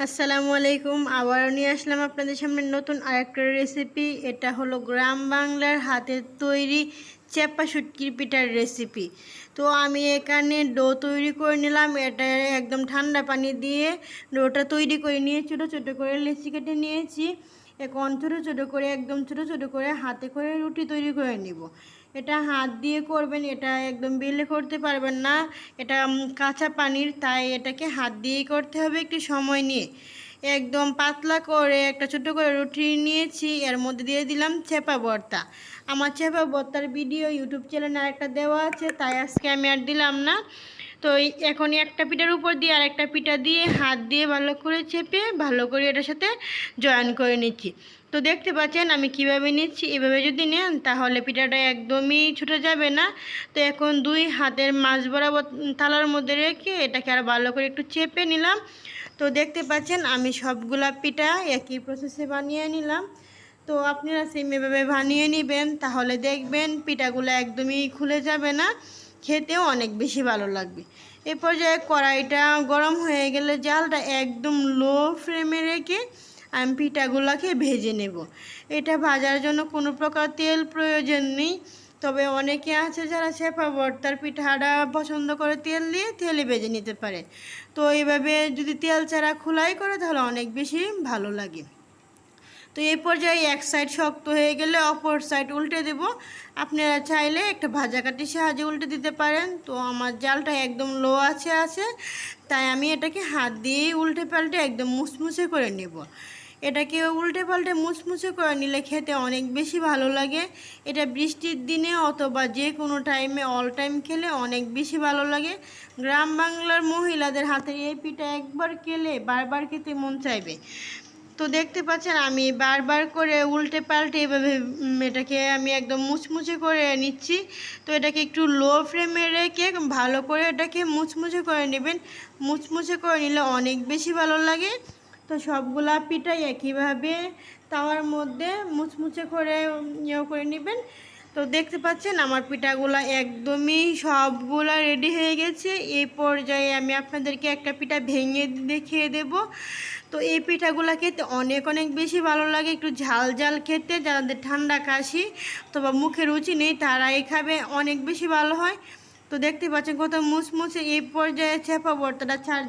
আসসালামু আলাইকুম। আবারও নিয়ে আসলাম আপনাদের সামনে নতুন আরেকটা রেসিপি। এটা হলো গ্রাম বাংলার হাতের তৈরি চেপা শুটকির পিঠার রেসিপি। তো আমি এখানে ডো তৈরি করে নিলাম। এটা একদম ঠান্ডা পানি দিয়ে ডোটা তৈরি করে নিয়ে ছোটো ছোটো করে লেচি কেটে নিয়েছি। এখন ছোটো ছোটো করে একদম ছোটো ছোটো করে হাতে করে রুটি তৈরি করে নিব। এটা হাত দিয়ে করবেন, এটা একদম বেলে করতে পারবেন না। এটা কাঁচা পানির, তাই এটাকে হাত দিয়েই করতে হবে একটু সময় নিয়ে। একদম পাতলা করে একটা ছোটো করে রুটি নিয়েছি, এর মধ্যে দিয়ে দিলাম চেপা ভর্তা। আমার চেপা ভর্তার ভিডিও ইউটিউব চ্যানেলে আরেকটা দেওয়া আছে, তাই আজকে আমি আর দিলাম না। তো এখন একটা পিঠার উপর দিয়ে আরেকটা পিঠা দিয়ে হাত দিয়ে ভালো করে চেপে ভালো করে এটার সাথে জয়েন করে নিচ্ছি। তো দেখতে পাচ্ছেন আমি কিভাবে নিচ্ছি। এভাবে যদি নেন তাহলে পিঠাটা একদমই ছুটে যাবে না। তো এখন দুই হাতের মাঝ বরাবর থালার মধ্যে রেখে এটাকে আর ভালো করে একটু চেপে নিলাম। তো দেখতে পাচ্ছেন আমি সবগুলা পিঠা একই প্রসেসে বানিয়ে নিলাম। তো আপনারা সেম এভাবে বানিয়ে নেবেন, তাহলে দেখবেন পিঠাগুলো একদমই খুলে যাবে না, খেতেও অনেক বেশি ভালো লাগবে। এ পর্যায়ে কড়াইটা গরম হয়ে গেলে জালটা একদম লো ফ্লেমে রেখে আমি পিঠাগুলোকে ভেজে নেব। এটা ভাজার জন্য কোনো প্রকার তেল প্রয়োজন নেই, তবে অনেকে আছে যারা চেপা ভর্তার পিঠাটা পছন্দ করে তেল দিয়ে তেলে ভেজে নিতে পারে। তো এইভাবে যদি তেল ছাড়া খোলাই করে তাহলে অনেক বেশি ভালো লাগে। তো এই পর্যায়ে এক সাইড শক্ত হয়ে গেলে অপর সাইড উল্টে দেব। আপনারা চাইলে একটা ভাজা কাঠির সাহায্যে উল্টে দিতে পারেন। তো আমার জালটা একদম লো আছে, তাই আমি এটাকে হাত দিয়েই উল্টে পাল্টে একদম মুচমুচে করে নেব। এটাকে উল্টে পাল্টে মুচমুচে করে নিলে খেতে অনেক বেশি ভালো লাগে। এটা বৃষ্টির দিনে অথবা যে কোনো টাইমে অল টাইম খেলে অনেক বেশি ভালো লাগে। গ্রাম বাংলার মহিলাদের হাতে এই পিঠা একবার খেলে বারবার খেতে মন চাইবে। তো দেখতে পাচ্ছেন আমি বারবার করে উল্টে পাল্টে এভাবে এটাকে আমি একদম মুচমুচে করে নিচ্ছি। তো এটাকে একটু লো ফ্লেমে রেখে ভালো করে এটাকে মুচমুচে করে নেবেন। মুচমুচে করে নিলে অনেক বেশি ভালো লাগে। তো সবগুলা পিঠাই একইভাবে তাওয়ার মধ্যে মুচমুচে করে করে নেবেন। তো দেখতে পাচ্ছেন আমার পিঠাগুলা একদমই সবগুলা রেডি হয়ে গেছে। এই পর্যায়ে আমি আপনাদেরকে একটা পিঠা ভেঙে দেখিয়ে দেব। তো এই পিঠাগুলা খেতে অনেক অনেক বেশি ভালো লাগে, একটু ঝাল ঝাল খেতে। যাদের ঠান্ডা কাশি অথবা মুখে রুচি নেই তারাই খাবে, অনেক বেশি ভালো হয়। তো দেখতে পাচ্ছেন কত মুচমুচে। এই পর্যায়ে চেপা ভর্তাটা চারদিকে